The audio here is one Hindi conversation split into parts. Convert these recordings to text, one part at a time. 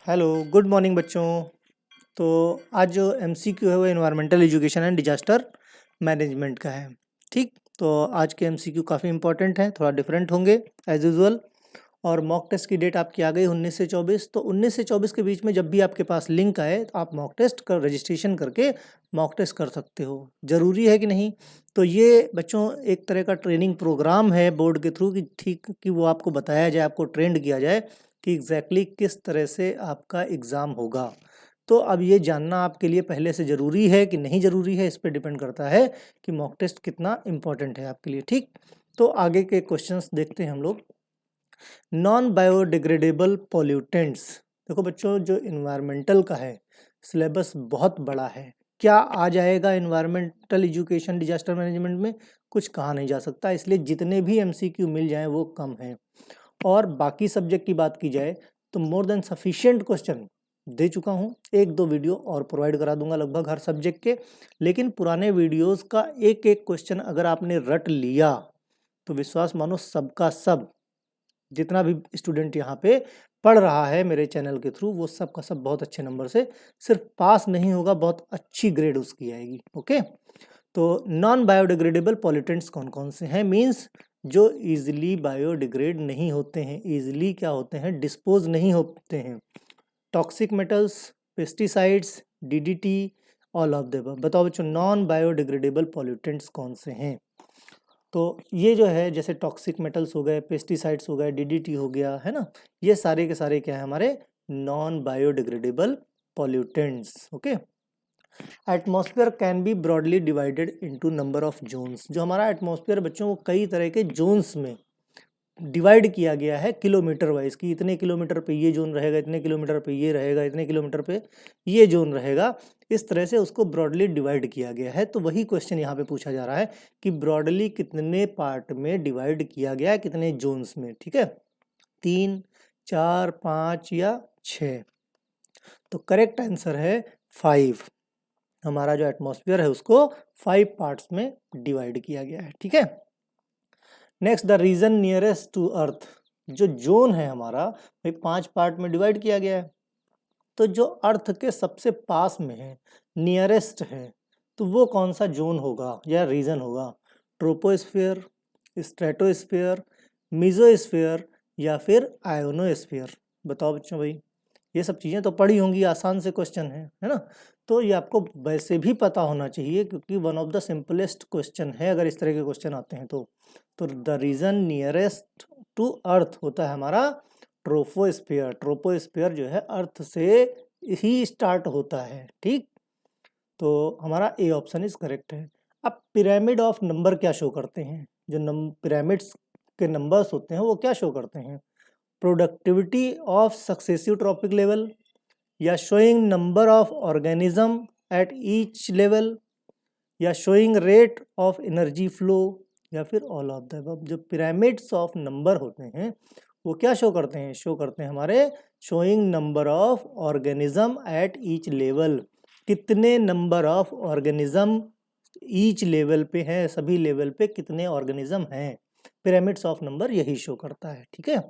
हेलो, गुड मॉर्निंग बच्चों। तो आज जो एमसीक्यू है वो environmental education and disaster management का है। ठीक, तो आज के एमसीक्यू काफ़ी इंपॉर्टेंट हैं, थोड़ा डिफरेंट होंगे एज यूजुअल। और मॉक टेस्ट की डेट आपकी आ गई 19 से 24। तो 19 से 24 के बीच में जब भी आपके पास लिंक आए तो आप मॉक टेस्ट कर रजिस्ट्रेशन करके मॉक टेस्ट कर सकते हो। ज़रूरी है कि नहीं? तो ये बच्चों एक तरह का ट्रेनिंग प्रोग्राम है बोर्ड के थ्रू कि ठीक कि वो आपको बताया जाए, आपको ट्रेंड किया जाए कि एग्जैक्टली किस तरह से आपका एग्ज़ाम होगा। तो अब ये जानना आपके लिए पहले से ज़रूरी है कि नहीं ज़रूरी है, इस पे डिपेंड करता है कि मॉक टेस्ट कितना इम्पोर्टेंट है आपके लिए। ठीक, तो आगे के क्वेश्चंस देखते हैं हम लोग। Non biodegradable pollutants. देखो बच्चों, जो इन्वायरमेंटल का है सिलेबस बहुत बड़ा है। क्या आ जाएगा इन्वायरमेंटल एजुकेशन डिजास्टर मैनेजमेंट में? कुछ कहा नहीं जा सकता, इसलिए जितने भी एमसीक्यू मिल जाएं वो कम हैं। और बाकी सब्जेक्ट की बात की जाए तो मोर देन सफिशिएंट क्वेश्चन दे चुका हूँ। एक दो वीडियो और प्रोवाइड करा दूंगा लगभग हर सब्जेक्ट के। लेकिन पुराने वीडियोस का एक एक क्वेश्चन अगर आपने रट लिया तो विश्वास मानो सबका सब, जितना भी स्टूडेंट यहाँ पे पढ़ रहा है मेरे चैनल के थ्रू, वो सब का सब बहुत अच्छे नंबर से सिर्फ पास नहीं होगा, बहुत अच्छी ग्रेड उसकी आएगी। ओके, तो नॉन बायोडिग्रेडेबल पॉल्यूटेंट्स कौन कौन से हैं? मीन्स जो इजीली बायोडिग्रेड नहीं होते हैं, इजीली क्या होते हैं, डिस्पोज नहीं होते हैं। Toxic metals, pesticides, DDT, all of the above. बताओ बच्चों, नॉन बायोडिग्रेडेबल पॉल्यूटेंट्स कौन से हैं? तो ये जो है, जैसे टॉक्सिक मेटल्स हो गए, पेस्टिसाइड्स हो गए, डीडीटी हो गया, है ना, ये सारे के सारे क्या है हमारे non biodegradable pollutants. Okay, atmosphere can be broadly divided into number of Jones. जो हमारा एटमॉस्फेयर बच्चों वो कई तरह के जोन्स में डिवाइड किया गया है किलोमीटर वाइज, कि इतने किलोमीटर पे ये जोन रहेगा, इतने किलोमीटर पे ये रहेगा, इतने किलोमीटर पे ये जोन रहेगा। इस तरह से उसको ब्रॉडली डिवाइड किया गया है। तो वही क्वेश्चन यहाँ पे पूछा जा रहा है कि ब्रॉडली कितने पार्ट में डिवाइड किया गया है, कितने जोन्स में। ठीक है, 3, 4, 5 या 6? तो करेक्ट आंसर है 5। हमारा जो एटमॉस्फेयर है उसको 5 पार्ट्स में डिवाइड किया गया है। ठीक है, next, the region nearest to earth. जो जोन है हमारा भाई 5 पार्ट में डिवाइड किया गया है, तो जो अर्थ के सबसे पास में है, नियरेस्ट है, तो वो कौन सा जोन होगा या रीजन होगा? ट्रोपोस्फेयर, स्ट्रेटोस्फेयर, मीजोस्फेयर या फिर आयोनोस्फेयर? बताओ बच्चों भाई, ये सब चीज़ें तो पढ़ी होंगी, आसान से क्वेश्चन है ना। तो ये आपको वैसे भी पता होना चाहिए क्योंकि one of the simplest question है अगर इस तरह के क्वेश्चन आते हैं तो। The region nearest to earth होता है हमारा ट्रोपोस्फेयर। ट्रोपोस्फेयर जो है अर्थ से ही स्टार्ट होता है। ठीक, तो हमारा ए ऑप्शन इज करेक्ट है। अब पिरामिड ऑफ नंबर क्या शो करते हैं? जो पिरामिड्स के नंबर्स होते हैं वो क्या शो करते हैं? Productivity of successive trophic level, या showing number of organism at each level, या showing rate of energy flow, या फिर ऑल ऑफ द अबव। जो पिरामिड्स ऑफ नंबर होते हैं वो क्या शो करते हैं? शो करते हैं हमारे showing number of organism at each level. कितने number of organism each level पे हैं, सभी लेवल पे कितने ऑर्गेनिज्म हैं, पिरामिड्स ऑफ नंबर यही शो करता है। ठीक है,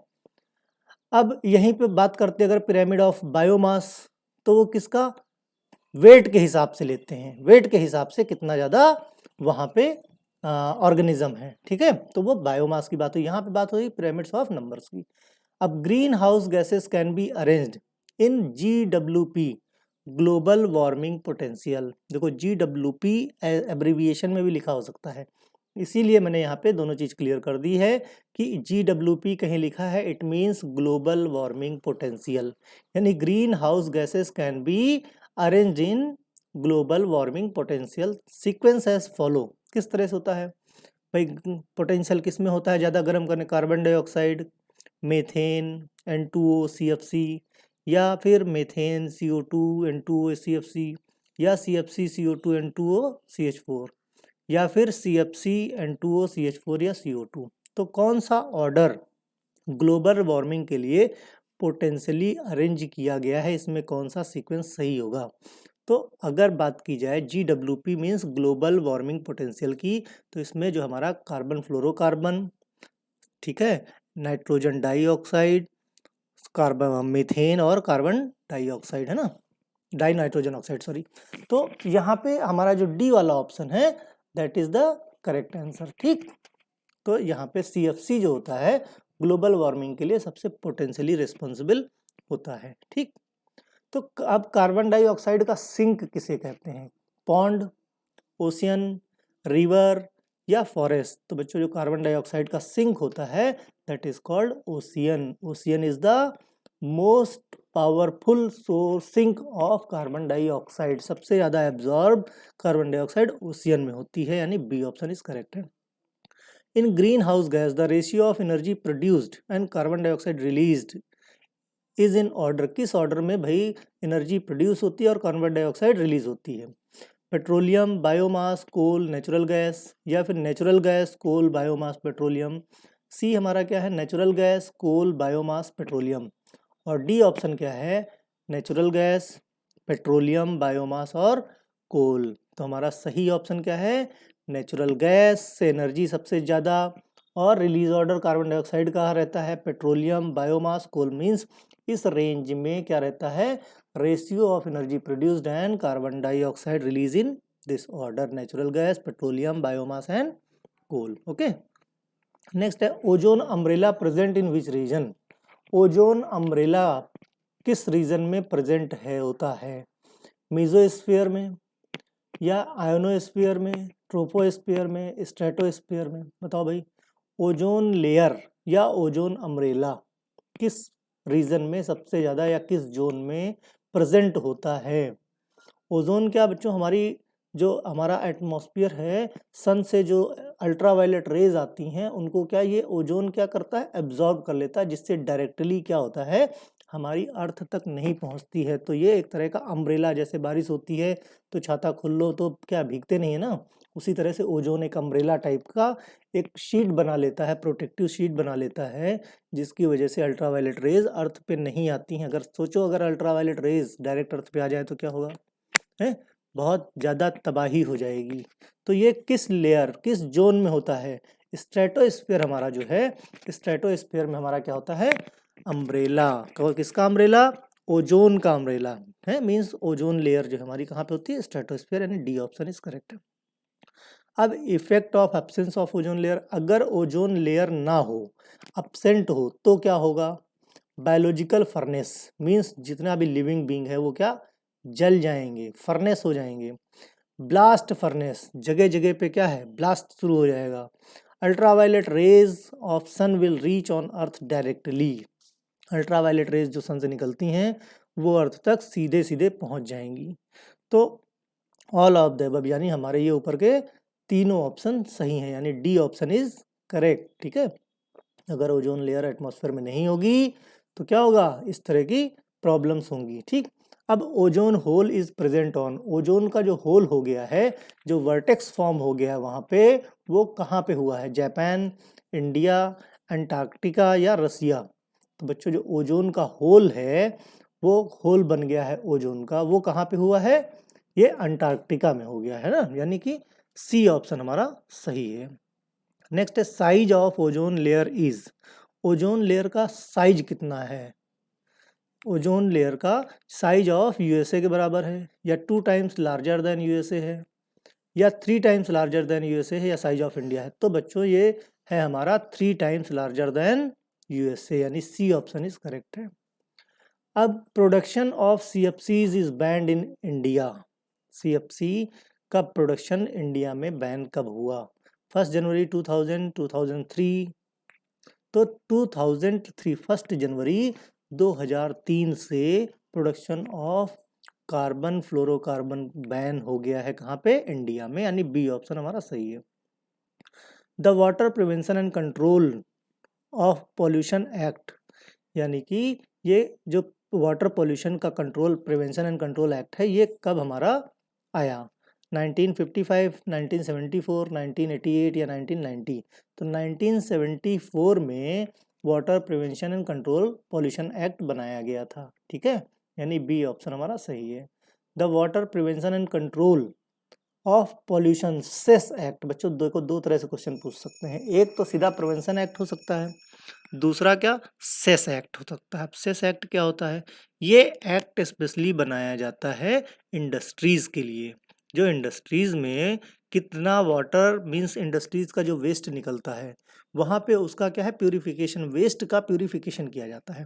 अब यहीं पे बात करते हैं अगर पिरामिड ऑफ बायोमास, तो वो किसका वेट के हिसाब से लेते हैं, वेट के हिसाब से कितना ज़्यादा वहाँ पे ऑर्गेनिज्म है। ठीक है, तो वो बायोमास की बात हुई, यहाँ पे बात हुई पिरामिड्स ऑफ नंबर्स की। अब green house gases can be arranged in GWP, global warming potential. देखो GWP एब्रिविएशन में भी लिखा हो सकता है, इसीलिए मैंने यहाँ पे दोनों चीज़ क्लियर कर दी है कि GWP कहीं लिखा है it means global warming potential, यानी greenhouse gases can be arranged in global warming potential. Sequence as follow, किस तरह से होता है भाई? पोटेंशियल किस में होता है ज़्यादा गर्म करने? Carbon dioxide, methane, N2O CFC, या फिर मीथेन CO2 N2O CFC, या CFC CO2 N2O CH4, या फिर CFC N2O CH4 या CO2। तो कौन सा ऑर्डर ग्लोबल वार्मिंग के लिए पोटेंशियली अरेंज किया गया है, इसमें कौन सा सीक्वेंस सही होगा? तो अगर बात की जाए GWP means global warming potential की, तो इसमें जो हमारा कार्बन फ्लोरोकार्बन, ठीक है, नाइट्रोजन डाइऑक्साइड, कार्बन मीथेन और कार्बन डाइऑक्साइड है ना, डाई नाइट्रोजन ऑक्साइड सॉरी। तो यहाँ पे हमारा जो डी वाला ऑप्शन है that is the correct answer. ठीक, तो यहाँ पे CFC जो होता है ग्लोबल वार्मिंग के लिए सबसे पोटेंशियली रिस्पॉन्सिबल होता है। ठीक, तो अब कार्बन डाइऑक्साइड का सिंक किसे कहते हैं? पॉन्ड, ओशियन, रिवर या फॉरेस्ट? तो बच्चों जो कार्बन डाइऑक्साइड का सिंक होता है that is called ocean. Ocean is the most powerful source sink of carbon dioxide. सबसे ज्यादा एब्जॉर्ब कार्बन डाइऑक्साइड ओशियन में होती है, यानी बी ऑप्शन इज करेक्ट है। इन green house gas the ratio of energy produced and carbon dioxide released is in order. किस ऑर्डर में भाई एनर्जी प्रोड्यूस होती है और कार्बन डाइऑक्साइड रिलीज होती है? पेट्रोलियम, बायोमास, कोल, नेचुरल गैस, या फिर नेचुरल गैस, कोल, बायोमास, पेट्रोलियम। सी हमारा क्या है? नेचुरल गैस, कोल, बायोमास, पेट्रोलियम। और डी ऑप्शन क्या है? नेचुरल गैस, पेट्रोलियम, बायोमास और कोल। तो हमारा सही ऑप्शन क्या है? नेचुरल गैस से एनर्जी सबसे ज़्यादा, और रिलीज ऑर्डर कार्बन डाइऑक्साइड का रहता है पेट्रोलियम, बायोमास, कोल। मीन्स इस रेंज में क्या रहता है? Ratio of energy produced and carbon dioxide release in this order, natural gas, petroleum, biomass and coal. Okay, next है ozone umbrella present in which region? Ozone umbrella किस रीजन में प्रेजेंट है होता है? मीजोस्फीयर में, या आयोनोस्फीयर में, ट्रोपोस्फीयर में, स्ट्रेटोस्फीयर में? बताओ भाई, ओजोन लेयर या ओजोन अम्ब्रेला किस रीजन में सबसे ज़्यादा या किस जोन में प्रेजेंट होता है? ओजोन क्या बच्चों, हमारी जो हमारा एटमॉस्फेयर है, सन से जो अल्ट्रावायलेट रेज आती हैं उनको क्या ये ओजोन क्या करता है? एब्जॉर्ब कर लेता है, जिससे डायरेक्टली क्या होता है? हमारी अर्थ तक नहीं पहुंचती है। तो ये एक तरह का अम्ब्रेला, जैसे बारिश होती है तो छाता खोल लो तो क्या भीगते नहीं है ना, उसी तरह से ओजोन एक अम्ब्रेला टाइप का एक शीट बना लेता है, प्रोटेक्टिव शीट बना लेता है, जिसकी वजह से अल्ट्रावायलेट रेज अर्थ पे नहीं आती हैं। अगर सोचो अगर अल्ट्रावायलेट रेज डायरेक्ट अर्थ पे आ जाए तो क्या होगा? है, बहुत ज़्यादा तबाही हो जाएगी। तो ये किस लेयर, किस जोन में होता है? स्ट्रेटोस्फीयर हमारा जो है, स्ट्रेटोस्फीयर में हमारा क्या होता है? अम्ब्रेला। किसका अम्ब्रेला? ओजोन का अम्ब्रेला है। मींस ओजोन लेयर जो हमारी कहाँ पे होती है? स्ट्रेटोस्फीयर, यानी डी ऑप्शन इज करेक्ट है। अब effect of absence of ozone layer, अगर ओजोन लेयर ना हो, अब्सेंट हो, तो क्या होगा? बायोलॉजिकल फर्नेस, मींस जितना भी लिविंग बींग है वो क्या? जल जाएंगे, फर्नेस हो जाएंगे। ब्लास्ट फर्नेस, जगह जगह पे क्या है? ब्लास्ट शुरू हो जाएगा। Ultraviolet rays of sun will reach on earth directly, ultraviolet rays जो सन से निकलती हैं वो अर्थ तक सीधे सीधे पहुंच जाएंगी। तो ऑल ऑफ द अबव, यानी हमारे ये ऊपर के तीनों ऑप्शन सही हैं, यानी डी ऑप्शन इज करेक्ट। ठीक है, अगर ओजोन लेयर एटमॉस्फेयर में नहीं होगी तो क्या होगा? इस तरह की प्रॉब्लम्स होंगी। ठीक, अब ozone hole is present on, ozone का जो होल हो गया है, जो वर्टेक्स फॉर्म हो गया है वहाँ पे, वो कहाँ पे हुआ है? जापान, इंडिया, अंटार्कटिका या रसिया? तो बच्चों जो ओजोन का होल है, वो होल बन गया है ओजोन का, वो कहाँ पे हुआ है? ये अंटार्कटिका में हो गया है ना, यानी कि सी ऑप्शन हमारा सही है। नेक्स्ट है size of ozone layer is, ozone layer का साइज कितना है? ओजोन लेयर का साइज ऑफ यूएसए के बराबर है, या 2 टाइम्स लार्जर देन यूएसए है, या 3 टाइम्स लार्जर देन यूएसए है, या साइज ऑफ इंडिया है? तो बच्चों ये है हमारा 3 टाइम्स लार्जर देन यूएसए, यानी सी ऑप्शन इज करेक्ट है। अब production of CFCs is band in India, CFC का प्रोडक्शन इंडिया में बैन कब हुआ? 1 जनवरी 2000, 2003? तो 2003, 1 जनवरी 2003 से production of carbon fluorocarbon ban हो गया है। कहाँ पे? इंडिया में, यानी बी ऑप्शन हमारा सही है। The water prevention and control of pollution act, यानी कि ये जो वाटर पॉल्यूशन का control, prevention and control act है, ये कब हमारा आया? 1955, 1974, 1988 या 1990? तो 1974 में water prevention and control pollution act बनाया गया था। ठीक है, यानी बी ऑप्शन हमारा सही है। The water prevention and control of pollution cess act, बच्चों देखो दो तरह से क्वेश्चन पूछ सकते हैं। एक तो सीधा प्रिवेंशन एक्ट हो सकता है, दूसरा क्या, सेस एक्ट हो सकता है। अब सेस एक्ट क्या होता है, ये एक्ट स्पेशली बनाया जाता है इंडस्ट्रीज के लिए। जो इंडस्ट्रीज में कितना वाटर मींस इंडस्ट्रीज का जो वेस्ट निकलता है वहाँ पे उसका क्या है, प्यूरिफिकेशन, वेस्ट का प्यूरिफिकेशन किया जाता है।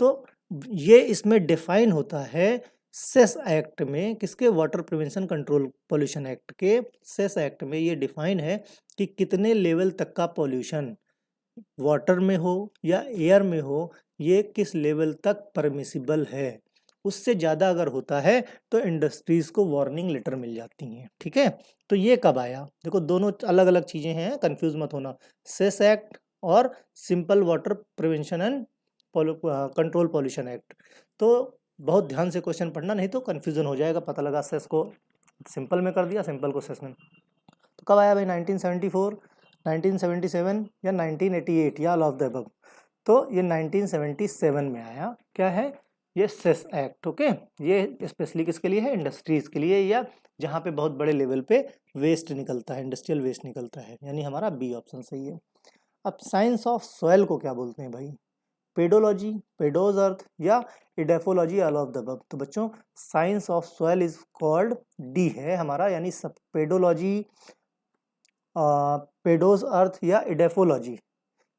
तो ये इसमें डिफाइन होता है सेस एक्ट में, किसके, water prevention control pollution act के सेस एक्ट में ये डिफाइन है कि कितने लेवल तक का पॉल्यूशन वाटर में हो या एयर में हो, ये किस लेवल तक परमिसिबल है। उससे ज़्यादा अगर होता है तो इंडस्ट्रीज को वार्निंग लेटर मिल जाती हैं। ठीक है, तो ये कब आया, देखो दोनों अलग अलग चीज़ें हैं, कंफ्यूज मत होना। सेस एक्ट और simple water prevention and control pollution act. तो बहुत ध्यान से क्वेश्चन पढ़ना, नहीं तो कन्फ्यूजन हो जाएगा। पता लगा सेस को सिंपल में कर दिया, सिंपल को सेस में। तो कब आया भाई, 1974, 1977 या 1988 या ऑल ऑफ द अबव। तो ये 1977 में आया। क्या है ये, सेस एक्ट। ओके, ये स्पेशली किसके लिए है, इंडस्ट्रीज के लिए, या जहाँ पे बहुत बड़े लेवल पे वेस्ट निकलता है, इंडस्ट्रियल वेस्ट निकलता है, यानी हमारा बी ऑप्शन सही है। अब साइंस ऑफ सॉइल को क्या बोलते हैं भाई, पेडोलॉजी, पेडोज अर्थ, या edaphology, all of the above. तो बच्चों science of soil is called D है हमारा, यानी सब पेडोलॉजी, पेडोज अर्थ या इडेफोलॉजी,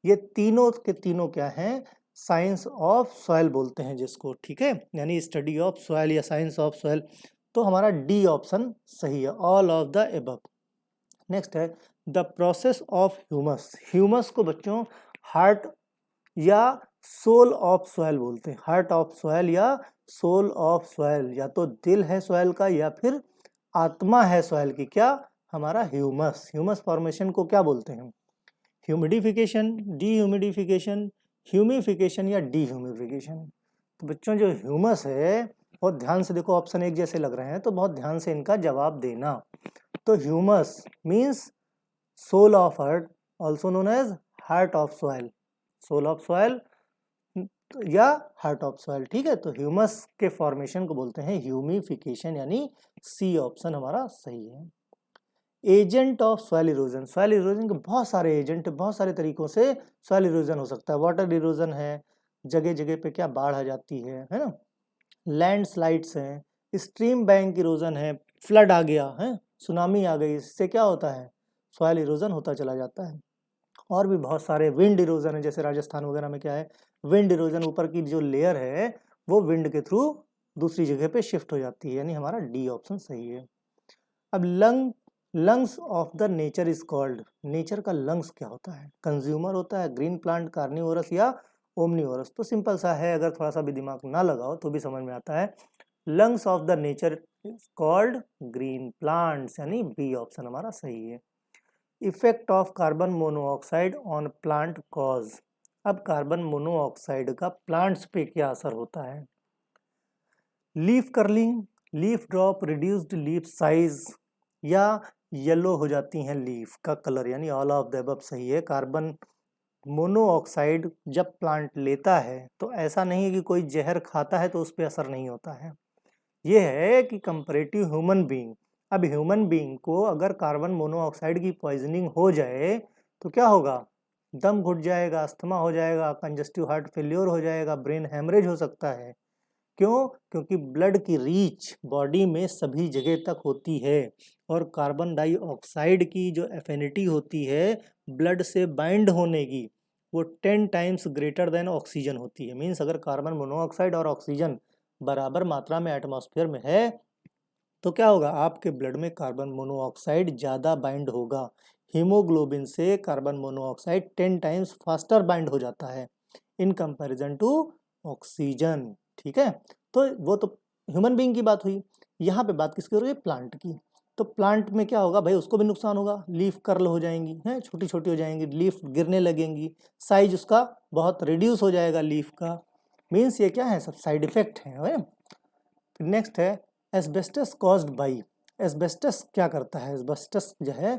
ये तीनों के तीनों क्या हैं, साइंस ऑफ सॉइल बोलते हैं जिसको। ठीक है, यानी स्टडी ऑफ सॉइल या साइंस ऑफ सॉइल। तो हमारा डी ऑप्शन सही है, all of the above. Next है the process of humus. Humus को बच्चों हार्ट या सोल ऑफ सॉइल बोलते हैं। हार्ट ऑफ सॉइल या सोल ऑफ सॉइल, या तो दिल है सॉइल का या फिर आत्मा है सॉइल की, क्या, हमारा ह्यूमस। ह्यूमस फॉर्मेशन को क्या बोलते हैं, ह्यूमिडिफिकेशन, डीह्यूमिडिफिकेशन, ह्यूमिफिकेशन या डीह्यूमिफिकेशन। तो बच्चों जो ह्यूमस है, बहुत ध्यान से देखो, ऑप्शन एक जैसे लग रहे हैं तो बहुत ध्यान से इनका जवाब देना। तो humus means soul of earth, also known as heart of soil, soul of soil या हार्ट ऑफ सॉइल। ठीक है, तो ह्यूमस के फॉर्मेशन को बोलते हैं ह्यूमिफिकेशन, यानी सी ऑप्शन हमारा सही है। Agent of soil erosion, soil erosion के बहुत सारे एजेंट, बहुत सारे तरीकों से सॉइल इरोजन हो सकता है। वाटर इरोजन है, जगह जगह पे क्या बाढ़ आ जाती है ना, लैंड स्लाइड्स हैं, स्ट्रीम बैंक इरोजन है, फ्लड आ गया है, सुनामी आ गई, इससे क्या होता है, सॉइल इरोजन होता चला जाता है। और भी बहुत सारे, विंड इरोजन है, जैसे राजस्थान वगैरह में क्या है, विंड इरोजन, ऊपर की जो लेयर है वो विंड के थ्रू दूसरी जगह पे शिफ्ट हो जाती है, यानी हमारा डी ऑप्शन सही है। अब lungs of the nature is called, nature का लंग्स क्या होता है, कंज्यूमर होता है, ग्रीन प्लांट, कार्निवोरस या ओमनिवोरस। तो सिंपल सा है, अगर थोड़ा सा भी दिमाग ना लगाओ तो भी समझ में आता है। Lungs of the nature is called green plants, यानी बी ऑप्शन हमारा सही है। Effect of carbon monoxide on plant cause. अब कार्बन मोनोऑक्साइड का प्लांट्स पे क्या असर होता है, leaf curling, leaf drop, reduced leaf size, या येलो हो जाती हैं लीफ का कलर, यानी ऑल ऑफ द अबव सही है। कार्बन मोनोऑक्साइड जब प्लांट लेता है तो ऐसा नहीं है कि कोई जहर खाता है तो उस पर असर नहीं होता है, ये है कि कंपैरेटिव ह्यूमन बीइंग। अब ह्यूमन बीइंग को अगर कार्बन मोनोऑक्साइड की पॉइजनिंग हो जाए तो क्या होगा, दम घुट जाएगा, अस्थमा हो जाएगा, कंजस्टिव हार्ट फेल्योर हो जाएगा, ब्रेन हेमरेज हो सकता है। क्यों, क्योंकि ब्लड की रीच बॉडी में सभी जगह तक होती है, और कार्बन डाइऑक्साइड की जो एफिनिटी होती है ब्लड से बाइंड होने की, वो 10 टाइम्स ग्रेटर देन ऑक्सीजन होती है। मीन्स अगर कार्बन मोनोऑक्साइड और ऑक्सीजन बराबर मात्रा में एटमॉस्फेयर में है तो क्या होगा, आपके ब्लड में कार्बन मोनोऑक्साइड ज़्यादा बाइंड होगा। हीमोग्लोबिन से carbon monoxide 10 times faster bind हो जाता है इन कंपैरिजन टू ऑक्सीजन। ठीक है, तो वो तो ह्यूमन बीइंग की बात हुई। यहाँ पे बात किसकी हो रही है, प्लांट की। तो प्लांट में क्या होगा भाई, उसको भी नुकसान होगा, लीफ कर्ल हो जाएंगी हैं, छोटी छोटी हो जाएंगी, लीफ गिरने लगेंगी, साइज उसका बहुत रिड्यूस हो जाएगा लीफ का। मीन्स ये क्या है, सब साइड इफेक्ट है। नेक्स्ट है एस्बेस्टस कॉज्ड बाई। एस्बेस्टस क्या करता है, एस्बेस्टस जो है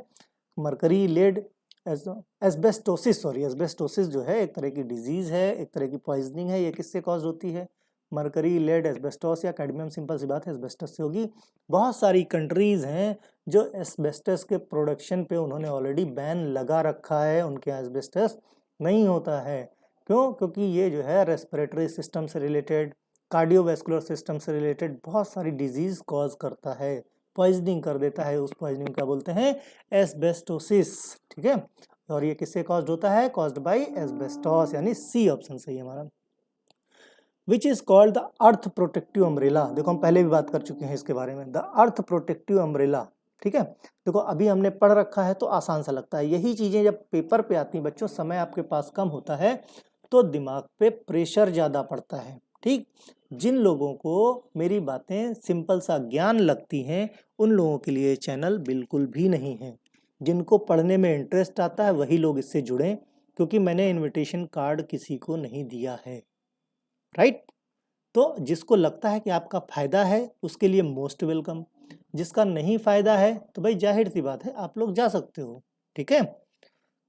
mercury lead, asbestosis, sorry asbestosis जो है एक तरह की डिजीज है, एक तरह की पॉइजनिंग है। ये किससे कॉज होती है, मरकरी लेड, एस्बेस्टोस या कैडमियम, सिंपल सी बात है एस्बेस्टस से होगी। बहुत सारी कंट्रीज हैं जो एस्बेस्टस के प्रोडक्शन पे उन्होंने ऑलरेडी बैन लगा रखा है, उनके यहाँ एस्बेस्टस नहीं होता है। क्यों? क्योंकि ये जो है रेस्पिरेटरी सिस्टम से रिलेटेड, कार्डियोवैस्कुलर सिस्टम से रिलेटेड बहुत सारी डिजीज कॉज करता है, पॉइजनिंग कर देता है। उस पॉइजनिंग क्या बोलते हैं? एस्बेस्टोसिस। ठीक है, और ये किससे कॉज्ड होता है? कॉज्ड बाय एस्बेस्टॉस, यानी सी ऑप्शन सही है हमारा। Which is called the earth protective umbrella. देखो हम पहले भी बात कर चुके हैं इसके बारे में, द अर्थ प्रोटेक्टिव अम्ब्रेला। ठीक है, देखो अभी हमने पढ़ रखा है तो आसान सा लगता है, यही चीजें जब पेपर पे आती हैं बच्चों, समय आपके पास कम होता है तो दिमाग पे प्रेशर ज्यादा पड़ता है। ठीक, जिन लोगों को मेरी बातें सिंपल सा ज्ञान लगती हैं उन लोगों के लिए चैनल बिल्कुल भी नहीं है। जिनको पढ़ने में इंटरेस्ट आता है वही लोग इससे जुड़ें, क्योंकि मैंने इनविटेशन कार्ड किसी को नहीं दिया है। राइट, तो जिसको लगता है कि आपका फायदा है उसके लिए मोस्ट वेलकम, जिसका नहीं फायदा है तो भाई जाहिर सी बात है आप लोग जा सकते हो। ठीक है,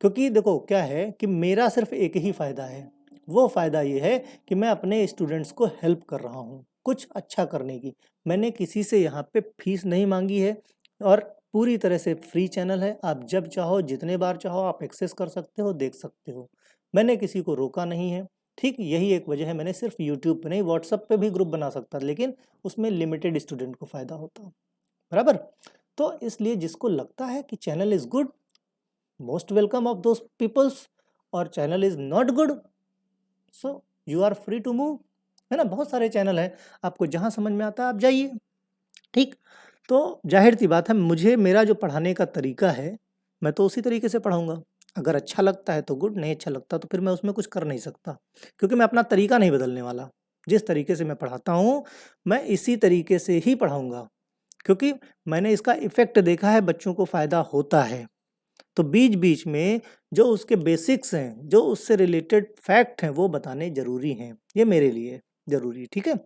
क्योंकि देखो क्या है कि मेरा सिर्फ एक ही फायदा है, वो फायदा ये है कि मैं अपने स्टूडेंट्स को हेल्प कर रहा हूँ कुछ अच्छा करने की। मैंने किसी से यहाँ पे फीस नहीं मांगी है और पूरी तरह से फ्री चैनल है। आप जब चाहो जितने बार चाहो आप एक्सेस कर सकते हो, देख सकते हो। मैंने किसी को रोका नहीं है। ठीक, यही एक वजह है, मैंने सिर्फ यूट्यूब पे नहीं, व्हाट्सएप पे भी ग्रुप बना सकता, लेकिन उसमें लिमिटेड स्टूडेंट को फायदा होता। बराबर, तो इसलिए जिसको लगता है कि channel is good, most welcome of those peoples, और channel is not good, so you are free to move. है ना, बहुत सारे चैनल हैं, आपको जहां समझ में आता है आप जाइए। ठीक, तो जाहिर सी बात है, मुझे मेरा जो पढ़ाने का तरीका है मैं तो उसी तरीके से पढ़ाऊंगा। अगर अच्छा लगता है तो गुड, नहीं अच्छा लगता तो फिर मैं उसमें कुछ कर नहीं सकता, क्योंकि मैं अपना तरीका नहीं बदलने वाला। जिस तरीके से मैं पढ़ाता हूँ मैं इसी तरीके से ही पढ़ाऊंगा, क्योंकि मैंने इसका इफेक्ट देखा है, बच्चों को फायदा होता है। तो बीच बीच में जो उसके बेसिक्स हैं, जो उससे रिलेटेड फैक्ट हैं, वो बताने जरूरी हैं, ये मेरे लिए जरूरी। ठीक है,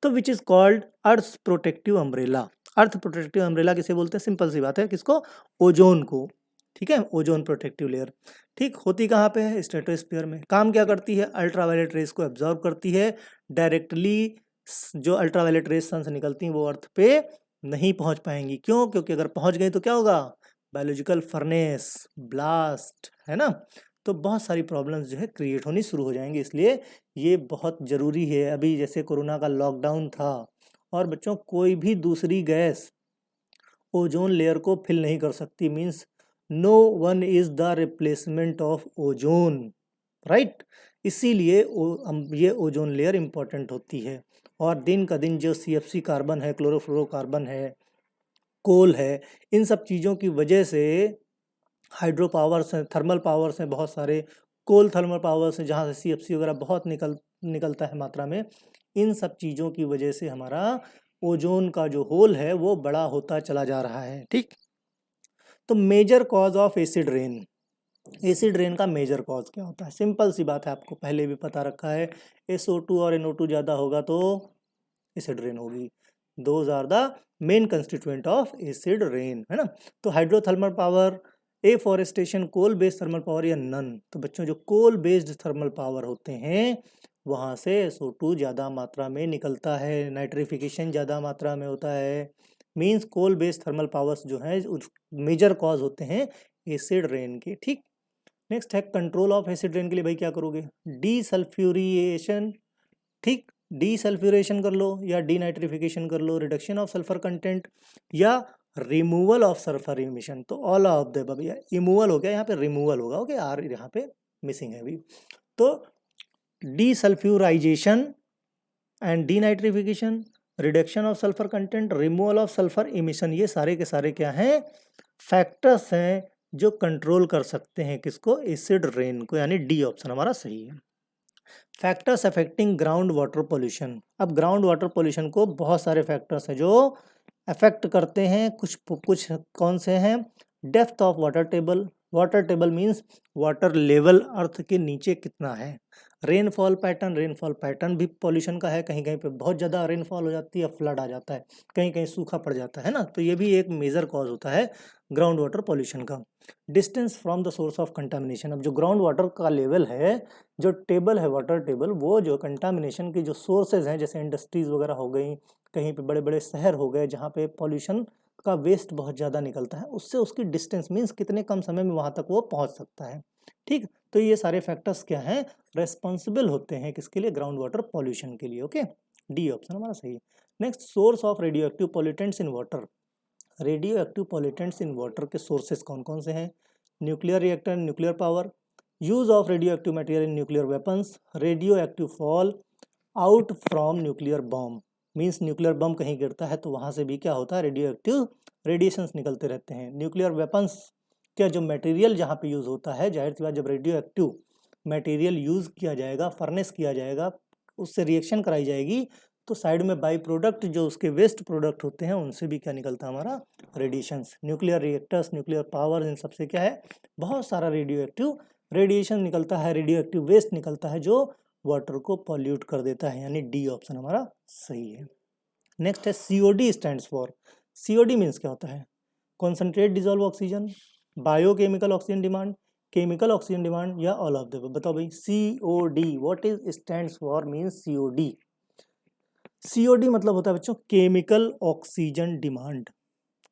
तो which is called earth protective umbrella. Earth protective umbrella किसे बोलते हैं? सिंपल सी बात है, किसको? ओजोन को। ठीक है, ओजोन प्रोटेक्टिव लेयर। ठीक, होती कहाँ पे है? स्ट्रेटोस्फीयर में। काम क्या करती है? अल्ट्रावायलेट रेस को एब्जॉर्ब करती है डायरेक्टली। जो अल्ट्रावायलेट रेस सन से निकलती हैं वो अर्थ पे नहीं पहुंच पाएंगी। क्यों? क्योंकि अगर पहुंच गई तो क्या होगा? बायोलॉजिकल फर्नेस, ब्लास्ट, है ना। तो बहुत सारी प्रॉब्लम्स जो है क्रिएट होनी शुरू हो जाएंगी, इसलिए ये बहुत ज़रूरी है। अभी जैसे कोरोना का लॉकडाउन था और बच्चों कोई भी दूसरी गैस ओजोन लेयर को फिल नहीं कर सकती, means no one is the replacement of ozone. Right, इसीलिए ये ओजोन लेयर इंपॉर्टेंट होती है। और दिन का दिन जो CFC कार्बन है, क्लोरोफ्लोरोकार्बन है, कोल है, इन सब चीज़ों की वजह से हाइड्रो पावर्स हैं, थर्मल पावर्स हैं, बहुत सारे कोल थर्मल पावर्स हैं जहाँ से CFC वगैरह बहुत निकलता है मात्रा में। इन सब चीज़ों की वजह से हमारा ओजोन का जो होल है वो बड़ा होता चला जा रहा है। ठीक, तो major cause of acid rain. Acid rain का मेजर कॉज क्या होता है? सिंपल सी बात है, आपको पहले भी पता रखा है, SO2 और NO2 ज़्यादा होगा तो एसिड रेन होगी। Those are the main constituent of acid rain, है ना। तो hydrothermal power, afforestation, coal based thermal power या नन। तो बच्चों जो कोल बेस्ड थर्मल पावर होते हैं वहाँ से SO2 ज़्यादा मात्रा में निकलता है, नाइट्रिफिकेशन ज़्यादा मात्रा में होता है। Means coal based thermal powers जो है उस मेजर कॉज होते हैं एसिड रेन के। ठीक, नेक्स्ट है कंट्रोल ऑफ एसिड रेन के लिए भाई क्या करोगे? डीसल्फ्यूरिएशन। ठीक, डीसल्फ्यूरेशन कर लो या डीनाइट्रिफिकेशन कर लो, रिडक्शन ऑफ सल्फर कंटेंट या रिमूवल ऑफ सल्फर इमिशन। तो ऑल ऑफ द अबव, या इमूवल हो गया, यहाँ पे रिमूवल होगा। ओके, आर यहाँ पे मिसिंग है अभी। तो desulphurisation and denitrification, reduction of sulphur content, removal of sulphur emission, ये सारे के सारे क्या हैं? फैक्टर्स हैं जो कंट्रोल कर सकते हैं किसको? एसिड रेन को, यानी डी ऑप्शन हमारा सही है। Factors affecting ground water pollution. अब ग्राउंड वाटर पोल्यूशन को बहुत सारे फैक्टर्स हैं जो अफेक्ट करते हैं। कुछ कौन से हैं? Depth of water table. Water table means water level earth के नीचे कितना है। रेनफॉल पैटर्न भी पॉल्यूशन का है। कहीं कहीं पे बहुत ज़्यादा रेनफॉल हो जाती है, फ्लड आ जाता है, कहीं कहीं सूखा पड़ जाता है ना। तो ये भी एक मेजर कॉज होता है ग्राउंड वाटर पॉल्यूशन का। Distance from the source of contamination. अब जो ग्राउंड वाटर का लेवल है, जो टेबल है वाटर टेबल, वो जो कंटामिनेशन के जो सोर्सेज हैं, जैसे इंडस्ट्रीज वगैरह हो गई, कहीं पे बड़े बड़े शहर हो गए जहाँ पे पॉल्यूशन का वेस्ट बहुत ज़्यादा निकलता है, उससे उसकी डिस्टेंस मीन्स कितने कम समय में वहाँ तक वो पहुँच सकता है। ठीक, तो ये सारे फैक्टर्स क्या हैं? रेस्पॉन्सिबल होते हैं किसके लिए, ग्राउंड वाटर पॉल्यूशन के लिए। ओके, डी ऑप्शन हमारा सही है। Next, source of radio active pollutants in water. Radio active pollutants in water के सोर्सेस कौन कौन से हैं, nuclear reactor, nuclear power, use of radio active material in nuclear weapons, radio active fall out from nuclear bomb, means nuclear bomb कहीं गिरता है तो वहाँ से भी क्या होता है, रेडियो एक्टिव रेडिएशंस निकलते रहते हैं। न्यूक्लियर वेपन्स क्या जो मटेरियल जहाँ पे यूज़ होता है, जाहिर सी बात जब रेडियो एक्टिव मटेरियल यूज़ किया जाएगा, फर्नेस किया जाएगा, उससे रिएक्शन कराई जाएगी, तो साइड में बाई प्रोडक्ट जो उसके वेस्ट प्रोडक्ट होते हैं उनसे भी क्या निकलता है हमारा, radiations. Nuclear reactors, nuclear power, इन सबसे क्या है, बहुत सारा रेडियो एक्टिव रेडिएशन निकलता है, रेडियो एक्टिव वेस्ट निकलता है जो वाटर को पॉल्यूट कर देता है, यानी डी ऑप्शन हमारा सही है। नेक्स्ट है COD stands for. COD means क्या होता है, concentrate dissolve oxygen, biochemical oxygen demand, chemical oxygen demand, या ऑल ऑफ द अबव। बताओ भाई, COD what is stands for, means COD. COD मतलब होता है बच्चों केमिकल ऑक्सीजन डिमांड।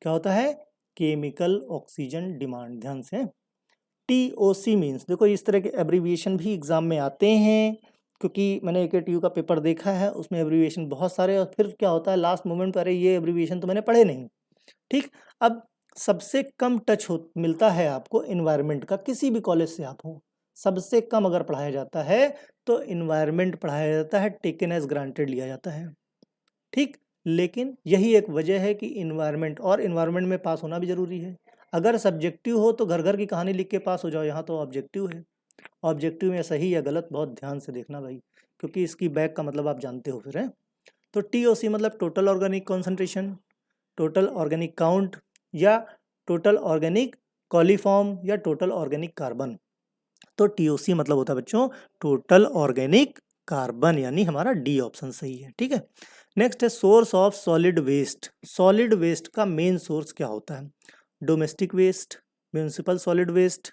क्या होता है, केमिकल ऑक्सीजन डिमांड। ध्यान से, टीओसी मीन्स, देखो इस तरह के एब्रीविएशन भी एग्जाम में आते हैं, क्योंकि मैंने AKTU का पेपर देखा है, उसमें एब्रीविएशन बहुत सारे, और फिर क्या होता है लास्ट मोमेंट पर, अरे ये एब्रीविएशन तो मैंने पढ़े नहीं। ठीक, अब सबसे कम टच मिलता है आपको इन्वायरमेंट का, किसी भी कॉलेज से आप हो, सबसे कम अगर पढ़ाया जाता है तो इन्वायरमेंट पढ़ाया जाता है, टेकन एज ग्रांटेड लिया जाता है। ठीक, लेकिन यही एक वजह है कि इन्वायरमेंट, और इन्वायरमेंट में पास होना भी जरूरी है। अगर सब्जेक्टिव हो तो घर घर की कहानी लिख के पास हो जाओ, यहाँ तो ऑब्जेक्टिव है। ऑब्जेक्टिव में सही या गलत बहुत ध्यान से देखना भाई, क्योंकि इसकी बैक का मतलब आप जानते हो फिर है। तो TOC मतलब total organic concentration, total organic count, या टोटल ऑर्गेनिक कॉलीफॉर्म, या टोटल ऑर्गेनिक कार्बन। तो TOC मतलब होता है बच्चों टोटल ऑर्गेनिक कार्बन, यानी हमारा डी ऑप्शन सही है। ठीक है, नेक्स्ट है source of solid waste. Solid waste का मेन सोर्स क्या होता है, domestic waste, municipal solid waste,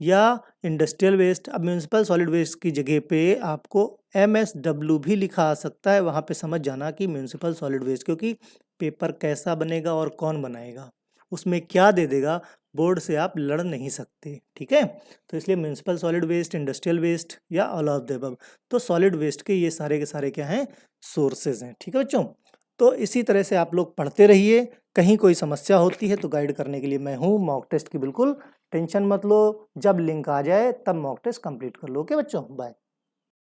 या इंडस्ट्रियल वेस्ट। अब म्यूनिसिपल सॉलिड वेस्ट की जगह पे आपको MSW भी लिखा आ सकता है, वहाँ पे समझ जाना कि म्यूनिसिपल सॉलिड वेस्ट, क्योंकि पेपर कैसा बनेगा और कौन बनाएगा, उसमें क्या दे देगा, बोर्ड से आप लड़ नहीं सकते। ठीक है, तो इसलिए municipal solid waste, industrial waste, या ऑल ऑफ द अबव। तो सॉलिड वेस्ट के ये सारे के सारे क्या हैं, सोर्सेज हैं। ठीक है बच्चों, तो इसी तरह से आप लोग पढ़ते रहिए, कहीं कोई समस्या होती है तो गाइड करने के लिए मैं हूँ। मॉक टेस्ट की बिल्कुल टेंशन मत लो, जब लिंक आ जाए तब मॉक टेस्ट कंप्लीट कर लो। ओके बच्चों, बाय।